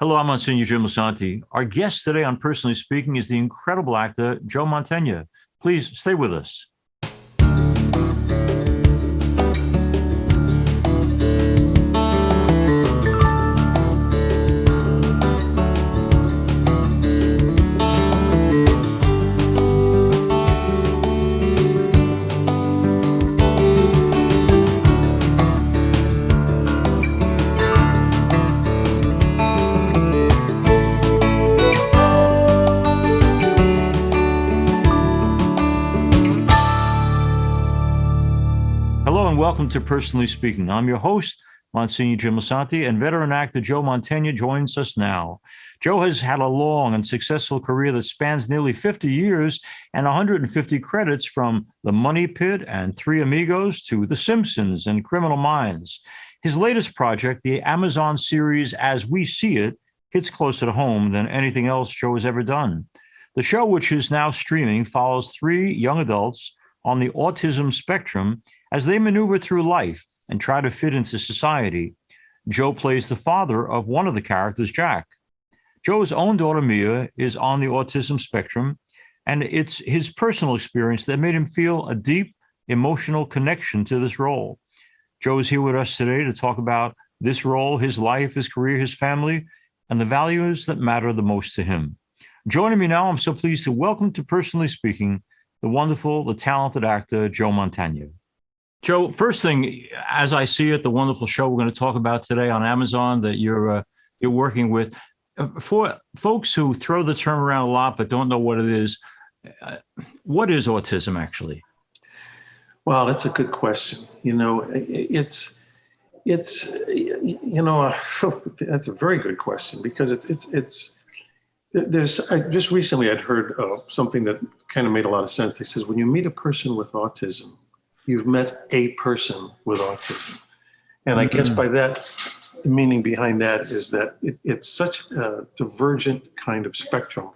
Hello, I'm Monsignor Jim Lisanti. Our guest today on Personally Speaking is the incredible actor Joe Mantegna. Please stay with us. Hello and welcome to Personally Speaking. I'm your host, Monsignor Jim Lisanti, and veteran actor Joe Mantegna joins us now. Joe has had a long and successful career that spans nearly 50 years and 150 credits, from The Money Pit and Three Amigos to The Simpsons and Criminal Minds. His latest project, the Amazon series As We See It, hits closer to home than anything else Joe has ever done. The show, which is now streaming, follows three young adults on the autism spectrum as they maneuver through life and try to fit into society. Joe plays the father of one of the characters, Jack. Joe's own daughter, Mia, is on the autism spectrum, and it's his personal experience that made him feel a deep emotional connection to this role. Joe is here with us today to talk about this role, his life, his career, his family, and the values that matter the most to him. Joining me now, I'm so pleased to welcome to Personally Speaking the wonderful, the talented actor, Joe Mantegna. Joe, first thing, as I see it, the wonderful show we're going to talk about today on Amazon that you're working with. For folks who throw the term around a lot but don't know what it is, what is autism actually? Well, that's a good question. It's that's a very good question, because I just recently I'd heard something that kind of made a lot of sense. They says, when you meet a person with autism, you've met a person with autism. And I guess by that, the meaning behind that is that it's such a divergent kind of spectrum,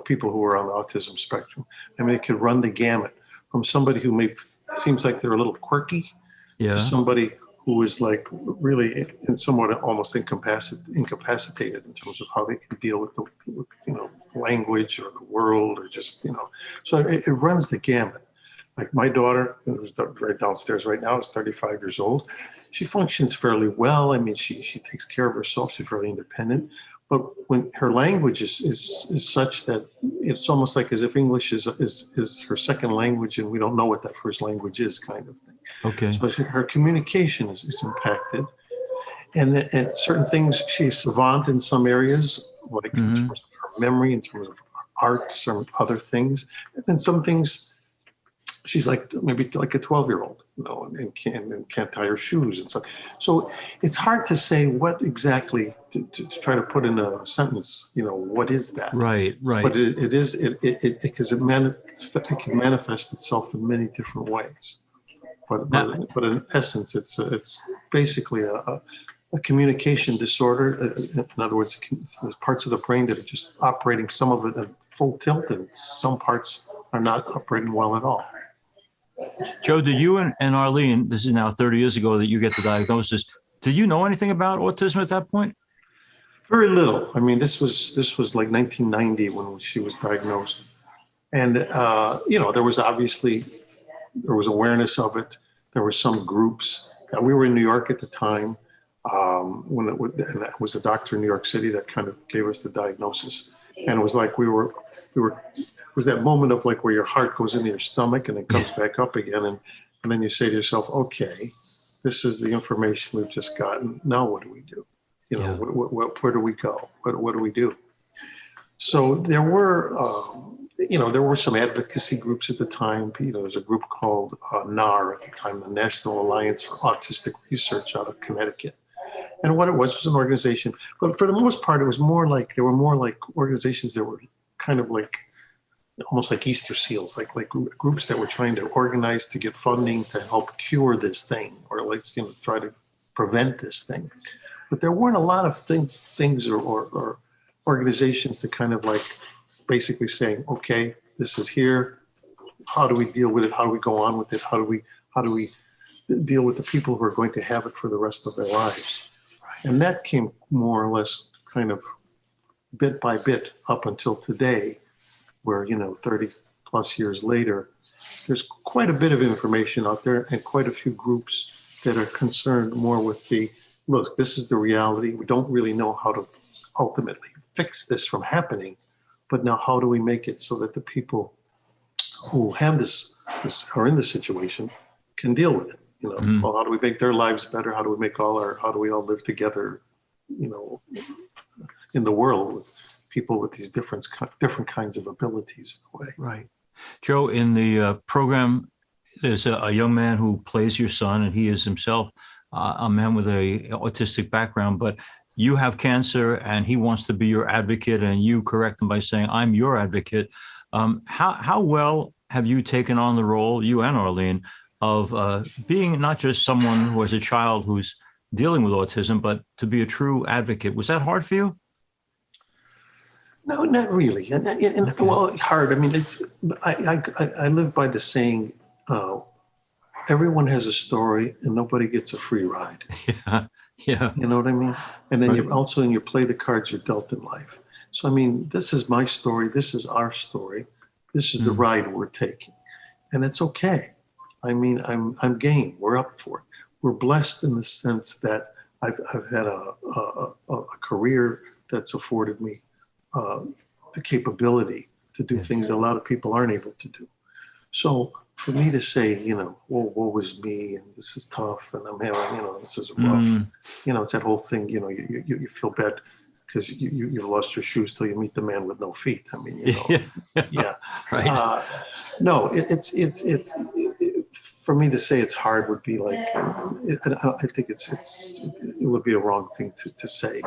people who are on the autism spectrum. I mean, it could run the gamut from somebody who seems like they're a little quirky to somebody who is like really somewhat almost incapacitated in terms of how they can deal with the language or the world, or just so it runs the gamut. Like my daughter, who's right downstairs right now, is 35 years old. She functions fairly well. I mean, she takes care of herself. She's very independent. But when her language is such that it's almost like as if English is her second language, and we don't know what that first language is, kind of thing. Okay. So her communication is impacted. And certain things, she's savant in some areas, like in terms of her memory, in terms of art, some other things. And then some things, she's like maybe like a 12-year-old, and can't tie her shoes and stuff. So it's hard to say what exactly to try to put in a sentence. What is that? Right. But it is because it can manifest itself in many different ways. But in essence, it's basically a communication disorder. In other words, there's parts of the brain that are just operating, some of it at full tilt, and some parts are not operating well at all. Joe, did you and Arlene, this is now 30 years ago that you get the diagnosis, did you know anything about autism at that point? Very little. I mean, this was like 1990 when she was diagnosed. And, there was awareness of it. There were some groups. We were in New York at the time, and that was a doctor in New York City that kind of gave us the diagnosis. And it was like it was that moment of like where your heart goes into your stomach and then comes back up again. And then you say to yourself, okay, this is the information we've just gotten. Now what do we do? Where do we go? What do we do? So there were, there were some advocacy groups at the time. There was a group called NAR at the time, the National Alliance for Autistic Research, out of Connecticut. And what it was an organization, but for the most part, they were more like organizations that were kind of like, almost like Easter seals, like groups that were trying to organize to get funding to help cure this thing, or try to prevent this thing. But there weren't a lot of things or organizations that kind of like basically saying, okay, this is here. How do we deal with it? How do we go on with it? How do we deal with the people who are going to have it for the rest of their lives? And that came more or less kind of bit by bit up until today, where, 30 plus years later, there's quite a bit of information out there and quite a few groups that are concerned more with look, this is the reality. We don't really know how to ultimately fix this from happening, but now how do we make it so that the people who have this are in this situation can deal with it? Well, how do we make their lives better? How do we all live together, in the world with people with these different kinds of abilities in a way. Right. Joe, in the program, there's a young man who plays your son, and he is himself a man with a autistic background, but you have cancer and he wants to be your advocate, and you correct him by saying, I'm your advocate. How well have you taken on the role, you and Arlene, of being not just someone who has a child who's dealing with autism, but to be a true advocate? Was that hard for you? No, not really. Okay. Well, hard. I mean, I live by the saying, everyone has a story and nobody gets a free ride. Yeah. Yeah. You know what I mean? And then Right. you play the cards you're dealt in life. So, I mean, this is my story. This is our story. This is the ride we're taking. And it's okay. I mean, I'm game. We're up for it. We're blessed in the sense that I've had a career that's afforded me the capability to do things that a lot of people aren't able to do. So for me to say, woe is me, and this is tough, and I'm having, this is rough. It's that whole thing. You feel bad because you've lost your shoes till you meet the man with no feet. I mean, yeah. Right. No, it's for me to say it's hard would be like, I think it would be a wrong thing to say.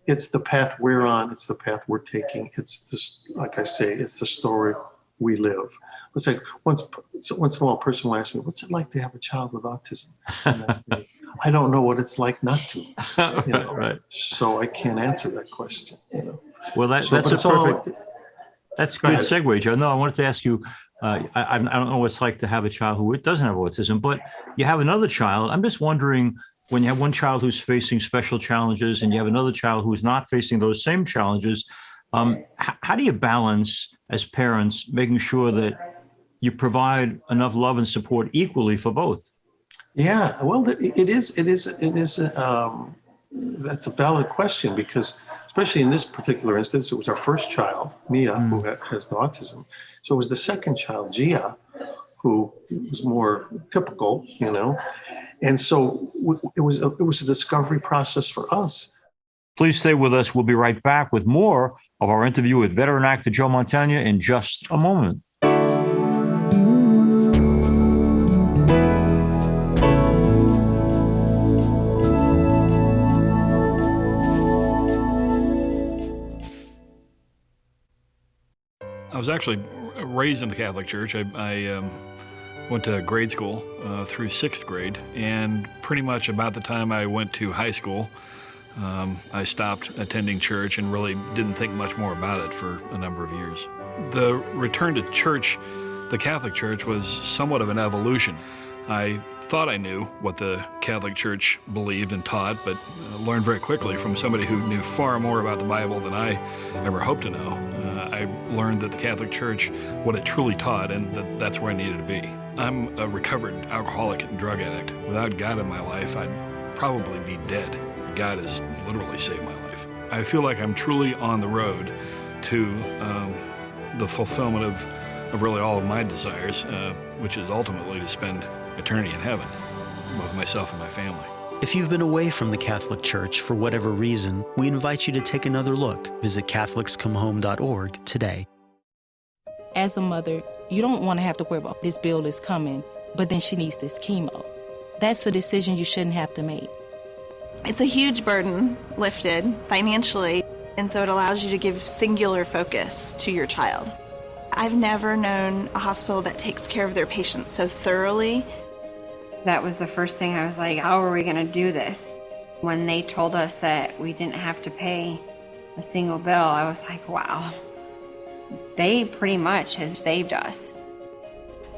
It's the path we're on. It's the path we're taking. It's this, like I say, it's the story we live. It's like once in a while, a person will ask me, "What's it like to have a child with autism?" And I say, I don't know what it's like not to. Right. So I can't answer that question. Well, that's a perfect. That's a good segue, Joe. No, I wanted to ask you. I don't know what it's like to have a child who doesn't have autism, but you have another child. I'm just wondering, when you have one child who's facing special challenges and you have another child who's not facing those same challenges, how do you balance as parents making sure that you provide enough love and support equally for both? Yeah, well, it is. That's a valid question, because especially in this particular instance, it was our first child, Mia, who has the autism. So it was the second child, Gia, who was more typical, And so it was a discovery process for us. Please stay with us. We'll be right back with more of our interview with veteran actor Joe Mantegna in just a moment. I was actually raised in the Catholic Church. I went to grade school through 6th grade, and pretty much about the time I went to high school, I stopped attending church and really didn't think much more about it for a number of years. The return to church, the Catholic Church, was somewhat of an evolution. I thought I knew what the Catholic Church believed and taught, but learned very quickly from somebody who knew far more about the Bible than I ever hoped to know. I learned that the Catholic Church, what it truly taught, and that's where I needed to be. I'm a recovered alcoholic and drug addict. Without God in my life, I'd probably be dead. God has literally saved my life. I feel like I'm truly on the road to the fulfillment of really all of my desires, which is ultimately to spend eternity in heaven with myself and my family. If you've been away from the Catholic Church for whatever reason, we invite you to take another look. Visit CatholicsComeHome.org today. As a mother, you don't want to have to worry about this bill is coming, but then she needs this chemo. That's a decision you shouldn't have to make. It's a huge burden lifted financially, and so it allows you to give singular focus to your child. I've never known a hospital that takes care of their patients so thoroughly. That was the first thing I was like, how are we going to do this? When they told us that we didn't have to pay a single bill, I was like, wow. They pretty much have saved us.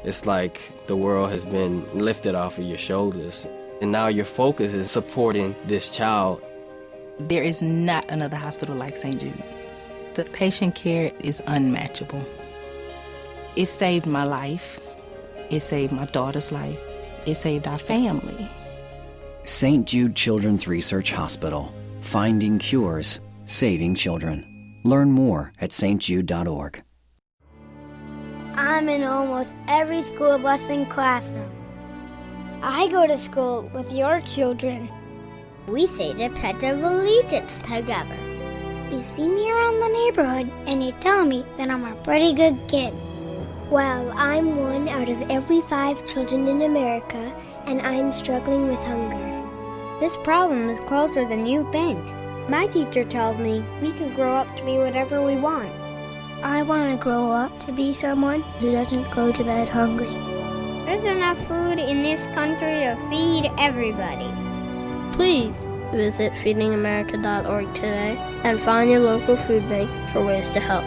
It's like the world has been lifted off of your shoulders. And now your focus is supporting this child. There is not another hospital like St. Jude. The patient care is unmatchable. It saved my life. It saved my daughter's life. It saved our family. St. Jude Children's Research Hospital. Finding cures, saving children. Learn more at stjude.org. I'm in almost every school bus and classroom. I go to school with your children. We say the Pledge of Allegiance together. You see me around the neighborhood and you tell me that I'm a pretty good kid. Well, I'm one out of every 5 children in America, and I'm struggling with hunger. This problem is closer than you think. My teacher tells me we can grow up to be whatever we want. I want to grow up to be someone who doesn't go to bed hungry. There's enough food in this country to feed everybody. Please visit feedingamerica.org today and find your local food bank for ways to help.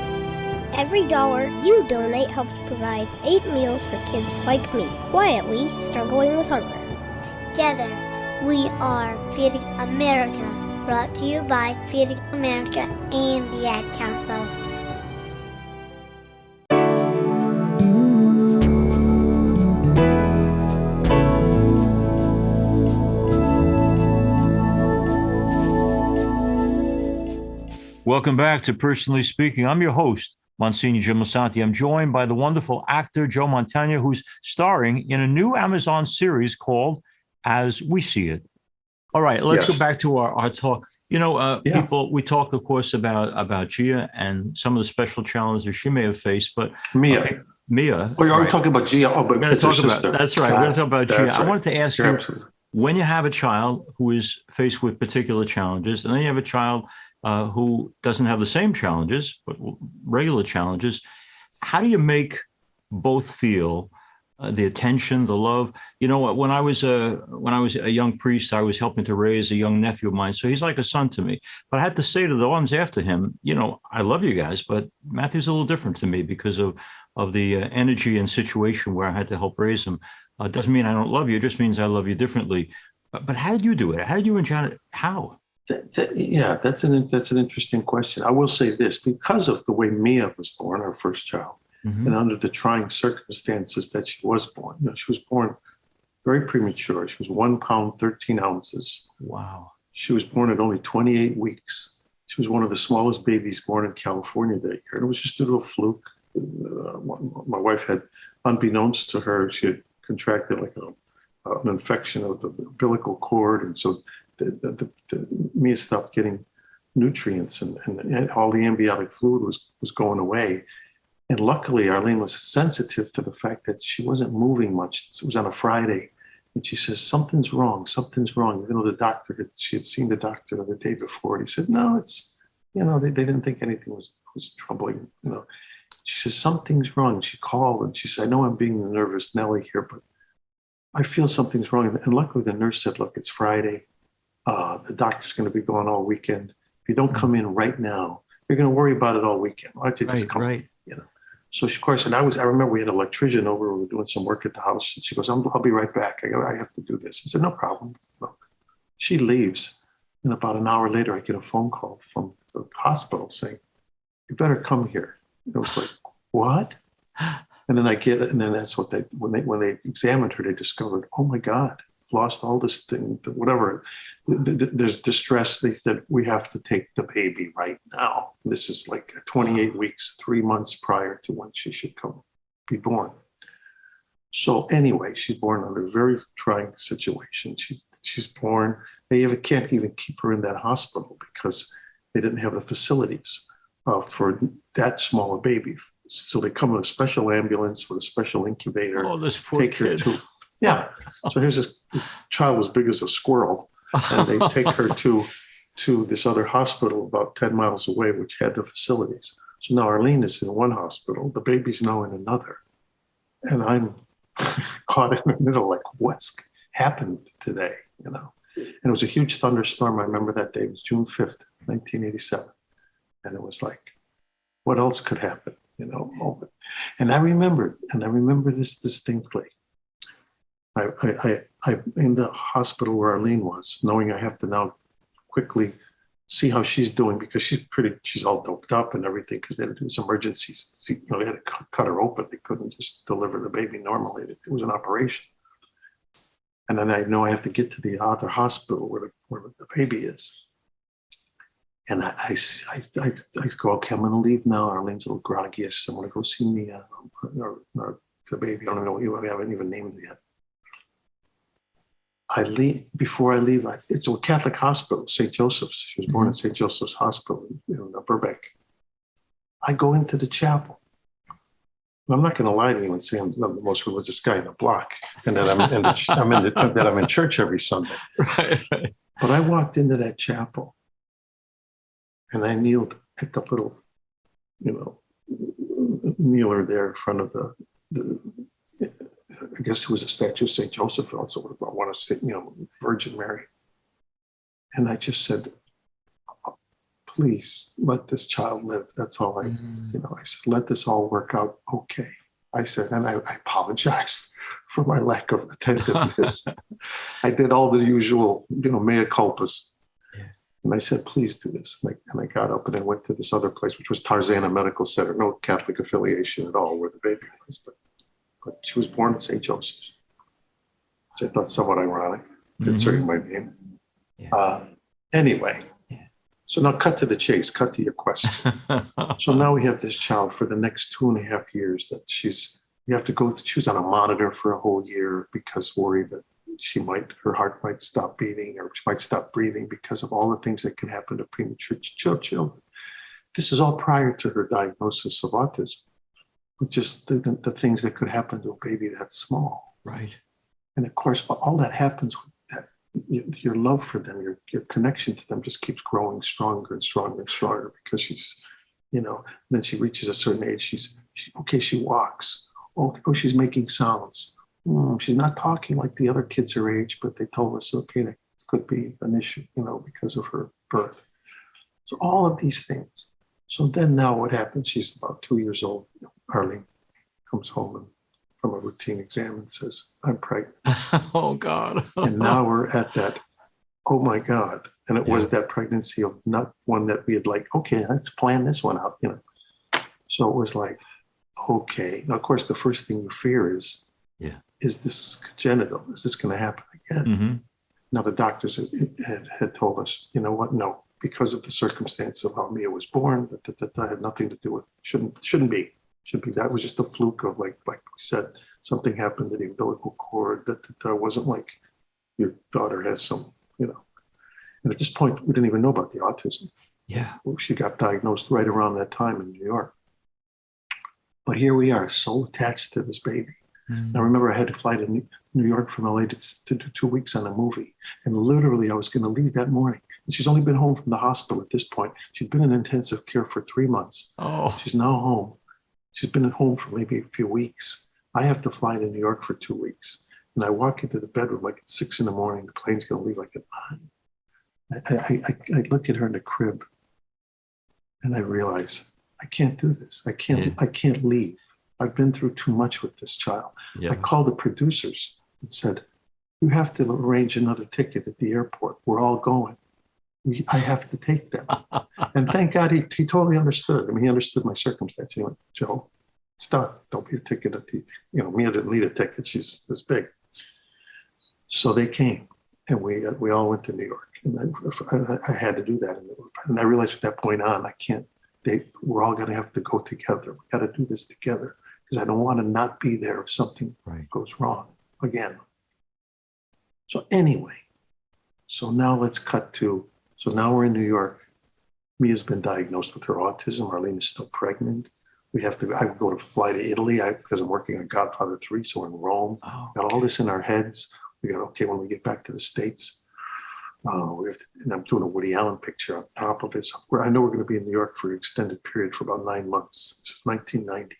Every dollar you donate helps provide 8 meals for kids like me, quietly struggling with hunger. Together, we are Feeding America, brought to you by Feeding America and the Ad Council. Welcome back to Personally Speaking. I'm your host, Monsignor Jim Lisanti. I'm joined by the wonderful actor Joe Mantegna, who's starring in a new Amazon series called As We See It. All right, let's go back to our talk. People, we talk, of course, about Gia and some of the special challenges she may have faced, but Mia. Oh, you're talking about Gia. Oh, but we're going to talk about that's right. We're going to talk about Gia. Right. I wanted to ask you, absolutely. When you have a child who is faced with particular challenges, and then you have a child who doesn't have the same challenges, but regular challenges, how do you make both feel the attention, the love? You know, when I was a young priest, I was helping to raise a young nephew of mine, so he's like a son to me. But I had to say to the ones after him, I love you guys, but Matthew's a little different to me because of the energy and situation where I had to help raise him. It doesn't mean I don't love you; it just means I love you differently. But how did you do it? How did you and Janet? How? That's an interesting question. I will say this, because of the way Mia was born, our first child, and under the trying circumstances that she was born. She was born very premature. She was 1 pound, 13 ounces. Wow. She was born at only 28 weeks. She was one of the smallest babies born in California that year. And it was just due to a fluke. My wife had, unbeknownst to her, she had contracted like an infection of the umbilical cord. And so Mia stopped getting nutrients and all the amniotic fluid was going away. And luckily, Arlene was sensitive to the fact that she wasn't moving much. It was on a Friday. And she says, something's wrong. The doctor, she had seen the doctor the day before. And he said, no, it's, they didn't think anything was troubling. She says, something's wrong. And she called and she said, I know I'm being the nervous Nelly here, but I feel something's wrong. And luckily the nurse said, look, it's Friday. The doctor's going to be gone all weekend. If you don't come in right now, you're going to worry about it all weekend. Why don't you just come? Right. So of course, and I remember we had an electrician over. We were doing some work at the house, and she goes, "I'll be right back. I have to do this." I said, "No problem." Look, she leaves, and about an hour later, I get a phone call from the hospital saying, "You better come here." It was like, "What?" And then that's what when they examined her, they discovered, "Oh my God, lost all this thing, whatever." There's distress. They said, we have to take the baby right now. This is like 28 weeks, 3 months prior to when she should be born. So anyway, she's born under a very trying situation. She's born. They can't even keep her in that hospital because they didn't have the facilities for that small a baby. So they come with a special ambulance with a special incubator. Oh, this poor kid. Yeah. So here's this child as big as a squirrel, and they take her to this other hospital about 10 miles away, which had the facilities. So now Arlene is in one hospital, the baby's now in another. And I'm caught in the middle, like, what's happened today, And it was a huge thunderstorm. I remember that day. It was June 5th, 1987. And it was like, what else could happen, And I remember this distinctly. I in the hospital where Arlene was, knowing I have to now quickly see how she's doing, because she's all doped up and everything, because they had to do this emergency, they had to cut her open. They couldn't just deliver the baby normally. It was an operation. And then I know I have to get to the other hospital where the baby is. And I go, okay, I'm going to leave now. Arlene's a little groggy. I'm going to go see Mia, or the baby. I don't know. We haven't even named it yet. I leave. Before I leave, it's a Catholic hospital, St. Joseph's. She was born at St. Joseph's Hospital in Burbank. I go into the chapel. I'm not going to lie to you and say I'm the most religious guy in the block, and that I'm in church every Sunday. Right. But I walked into that chapel, and I kneeled at the little, kneeler there in front of the I guess it was a statue of St. Joseph, also I want to say, Virgin Mary. And I just said, please let this child live. That's all I said, let this all work out okay. I said, and I apologized for my lack of attentiveness. I did all the usual, mea culpas. Yeah. And I said, please do this. And I got up and I went to this other place, which was Tarzana Medical Center, no Catholic affiliation at all, where the baby was. But she was born at St. Joseph's, which I thought somewhat ironic, considering my name. Yeah. Anyway. So now cut to the chase, cut to your question. So now we have this child for the next 2.5 years that she was on a monitor for a whole year, because worried that her heart might stop beating, or she might stop breathing because of all the things that can happen to premature children. This is all prior to her diagnosis of autism, with just the things that could happen to a baby that small. Right. And of course, all that happens with that. Your love for them, your connection to them just keeps growing stronger and stronger and stronger, because she's, then she reaches a certain age. She walks. Oh, she's making sounds. She's not talking like the other kids her age, but they told us, okay, that could be an issue, because of her birth. So all of these things. So then now what happens? She's about 2 years old. Arlene comes home from a routine exam and says, I'm pregnant. Oh, God. And now we're at that, oh, my God. And it was that pregnancy of not one that we had okay, let's plan this one out, So it was like, okay. Now, of course, the first thing you fear is this congenital? Is this going to happen again? Mm-hmm. Now, the doctors had told us, you know what? No, because of the circumstance of how Mia was born, that had nothing to do with, shouldn't be. That was just a fluke of, like we said, something happened to the umbilical cord, that wasn't like your daughter has some, And at this point, we didn't even know about the autism. Yeah. She got diagnosed right around that time in New York. But here we are, so attached to this baby. Mm. I remember I had to fly to New York from LA to do 2 weeks on a movie. And literally, I was going to leave that morning. And she's only been home from the hospital at this point. She'd been in intensive care for 3 months. Oh. She's now home. She's been at home for maybe a few weeks. I have to fly to New York for 2 weeks. And I walk into the bedroom at 6 a.m. The plane's going to leave at 9. I look at her in the crib, and I realize I can't do this. I can't leave. I've been through too much with this child. Yeah. I called the producers and said, you have to arrange another ticket at the airport. We're all going. I have to take them. And thank God he totally understood. I mean, he understood my circumstance. He went, Joe, stop. Don't be a ticket at the, Mia didn't need a ticket. She's this big. So they came, and we all went to New York. And I had to do that. And I realized from that point on, we're all going to have to go together. We got to do this together, because I don't want to not be there if something goes wrong again. So anyway, now let's cut to, so now we're in New York. Mia's been diagnosed with her autism. Arlene is still pregnant. I would fly to Italy because I'm working on Godfather 3, so we're in Rome. Oh, okay. Got all this in our heads. We got, okay, when we get back to the States, and I'm doing a Woody Allen picture on top of it. So I know we're going to be in New York for an extended period for about 9 months. This is 1990.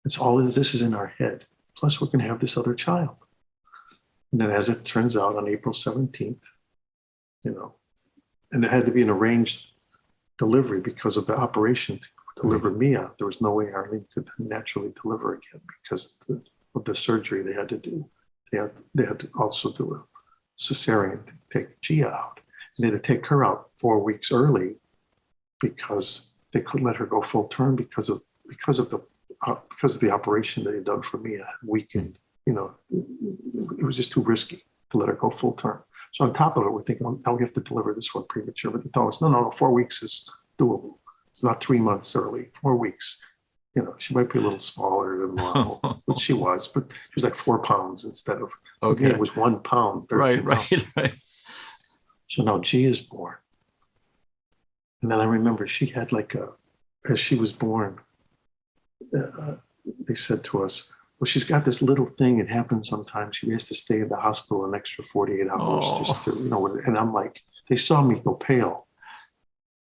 It's all this is in our head. Plus, we're going to have this other child. And then, as it turns out, on April 17th, and it had to be an arranged delivery because of the operation to deliver Mia. There was no way Arlene could naturally deliver again because of the surgery they had to do. They had to also do a cesarean to take Gia out. And they had to take her out 4 weeks early because they couldn't let her go full term because of the operation they had done for me a weekend. You know, it was just too risky to let her go full term. So on top of it, we're thinking, well, now we have to deliver this one premature. But they told us, no, 4 weeks is doable. It's not 3 months early, 4 weeks. You know, she might be a little smaller than normal, which she was, but she was like 4 pounds instead of, Okay. me, it was 1 pound, 13 ounces. Right. So now G is born. And then I remember she had as she was born, they said to us, well, she's got this little thing. It happens sometimes. She has to stay in the hospital an extra 48 hours just to, you know, and I'm like, they saw me go pale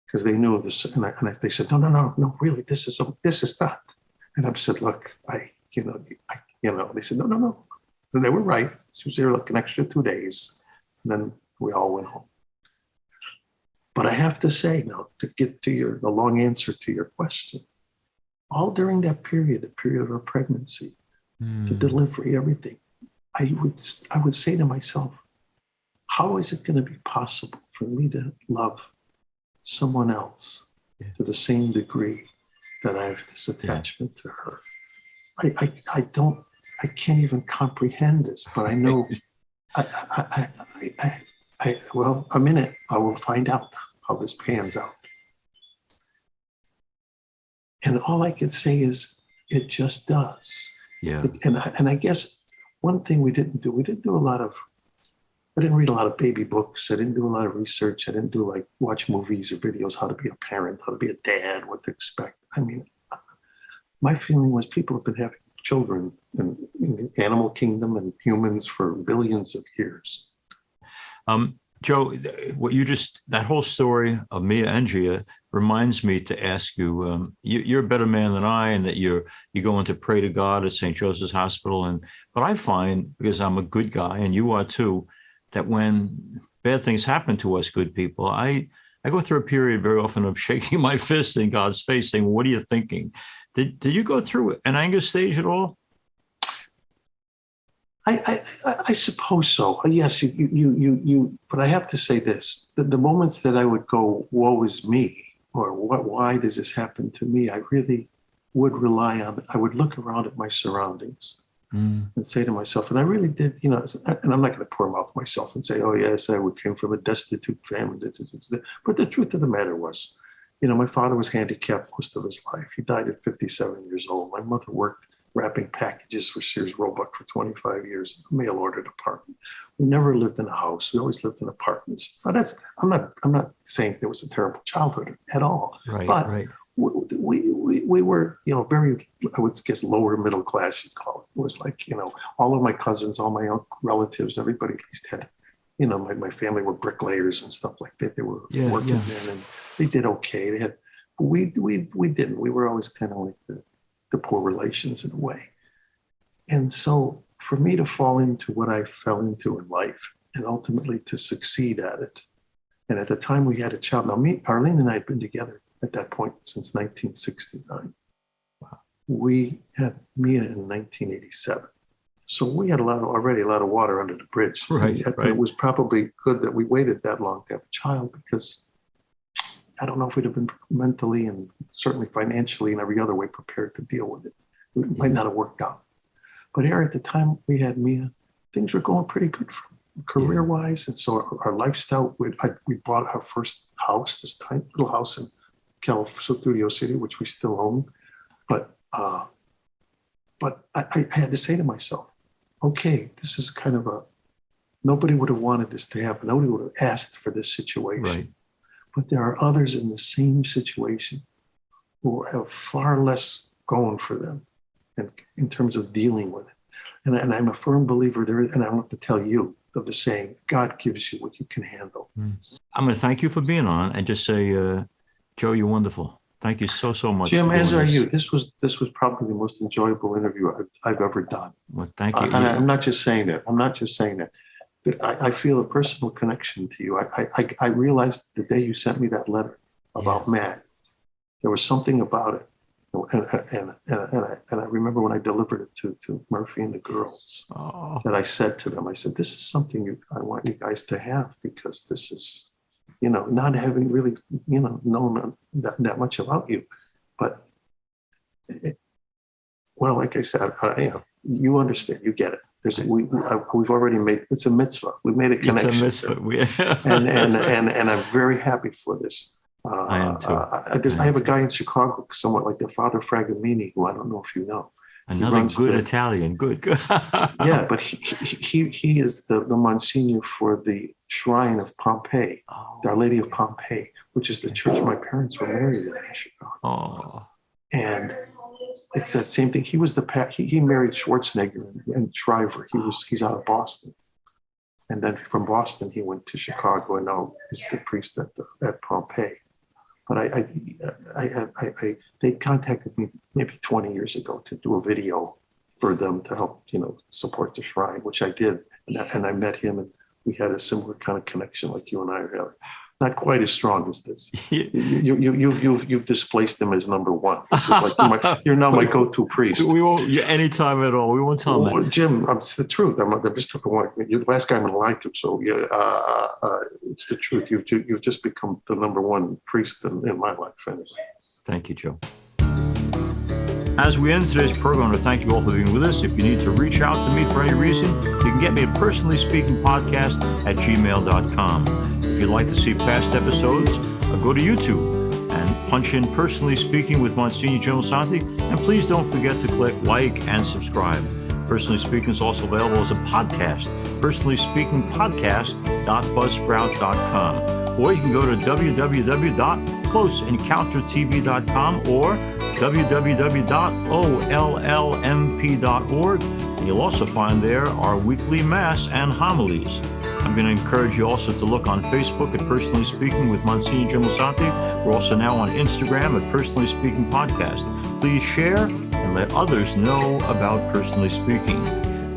because they knew this. And they said, no, really, this is not. And I said, look, they said, no. And they were right. She was there like an extra 2 days. And then we all went home. But I have to say now, to get to the long answer to your question, all during that period, the period of her pregnancy, the delivery, everything, I would say to myself, how is it going to be possible for me to love someone else to the same degree that I have this attachment to her? I can't even comprehend this, but I know well, I'm in it. I will find out how this pans out. And all I could say is it just does. Yeah. And I guess one thing we didn't read a lot of baby books. I didn't do a lot of research. I didn't watch movies or videos, how to be a parent, how to be a dad, what to expect. I mean, my feeling was people have been having children in the animal kingdom and humans for billions of years. Joe, that whole story of Mia and Gia reminds me to ask you, you're a better man than I, and that you go in to pray to God at St. Joseph's Hospital. But I find, because I'm a good guy and you are too, that when bad things happen to us good people, I go through a period very often of shaking my fist in God's face saying, what are you thinking? Did you go through an anger stage at all? I suppose so. Yes, but I have to say this, the moments that I would go, woe is me, or why does this happen to me? I really would rely on, I would look around at my surroundings and say to myself, and I really did, and I'm not going to pour mouth myself and say, oh yes, I came from a destitute family. But the truth of the matter was, my father was handicapped most of his life. He died at 57 years old. My mother worked wrapping packages for Sears Roebuck for 25 years in a mail order department. We never lived in a house. We always lived in apartments. But I'm not saying it was a terrible childhood at all. Right. We were, very, I would guess, lower middle class, you'd call it. It was like, all of my cousins, all my relatives, everybody at least had, my family were bricklayers and stuff like that. They were working then, and they did okay. We didn't. We were always kind of like the poor relations in a way. And so for me to fall into what I fell into in life and ultimately to succeed at it. And at the time we had a child. Now Arlene and I had been together at that point since 1969. Wow. We had Mia in 1987. So we had already a lot of water under the bridge. Right. And it was probably good that we waited that long to have a child, because I don't know if we'd have been mentally and certainly financially and every other way prepared to deal with it. It might not have worked out. But here at the time we had Mia, things were going pretty good career-wise. And so our lifestyle, we bought our first house, this tiny little house in Studio City, which we still own. But I had to say to myself, okay, this is kind of nobody would have wanted this to happen. Nobody would have asked for this situation. Right. But there are others in the same situation who have far less going for them, and in terms of dealing with it. And I'm a firm believer there, and I don't have to tell you, of the saying, God gives you what you can handle. I'm going to thank you for being on and just say, Joe, you're wonderful. Thank you so much. Jim, as are you. This was probably the most enjoyable interview I've ever done. Well, thank you. And I'm not just saying that. I feel a personal connection to you. I realized the day you sent me that letter about Matt, there was something about it. And I remember when I delivered it to Murphy and the girls, that I said to them, I said, this is something I want you guys to have, because this is not having really, known that much about you. But, well, like I said, you understand, you get it. We've already made, it's a mitzvah. We've made a connection. It's a mitzvah. and I'm very happy for this. I am too. I have a guy in Chicago, somewhat like the Father Fragamini, who I don't know if you know. Another good Italian, good. Yeah, but he is the Monsignor for the Shrine of Pompeii, Our Lady of Pompeii, which is the church my parents were married in Chicago. Oh. And it's that same thing. He was he married Schwarzenegger and Shriver. He's out of Boston, and then from Boston he went to Chicago, and now is the priest at Pompeii. But they contacted me maybe 20 years ago to do a video for them to help support the shrine, which I did, and I met him, and we had a similar kind of connection like you and I are having. Not quite as strong as this. You've displaced him as number one. This is like you're now my go-to priest. We won't anytime at all. We won't tell him. Jim, it's the truth. I'm just you're the last guy I'm going to lie to. So it's the truth. You've just become the number one priest in my life. Anyway. Thank you, Joe. As we end today's program, I want to thank you all for being with us. If you need to reach out to me for any reason, you can get me at personallyspeakingpodcast@gmail.com. If you'd like to see past episodes, go to YouTube and punch in Personally Speaking with Monsignor Jim Santi, and please don't forget to click like and subscribe. Personally Speaking is also available as a podcast, personallyspeakingpodcast.buzzsprout.com, or you can go to www.closeencountertv.com or www.ollmp.org, and you'll also find there our weekly Mass and homilies. I'm going to encourage you also to look on Facebook at Personally Speaking with Monsignor Jim Santi. We're also now on Instagram at Personally Speaking Podcast. Please share and let others know about Personally Speaking.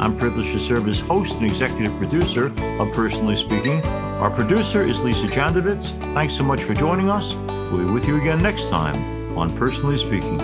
I'm privileged to serve as host and executive producer of Personally Speaking. Our producer is Lisa Jandovitz. Thanks so much for joining us. We'll be with you again next time on Personally Speaking.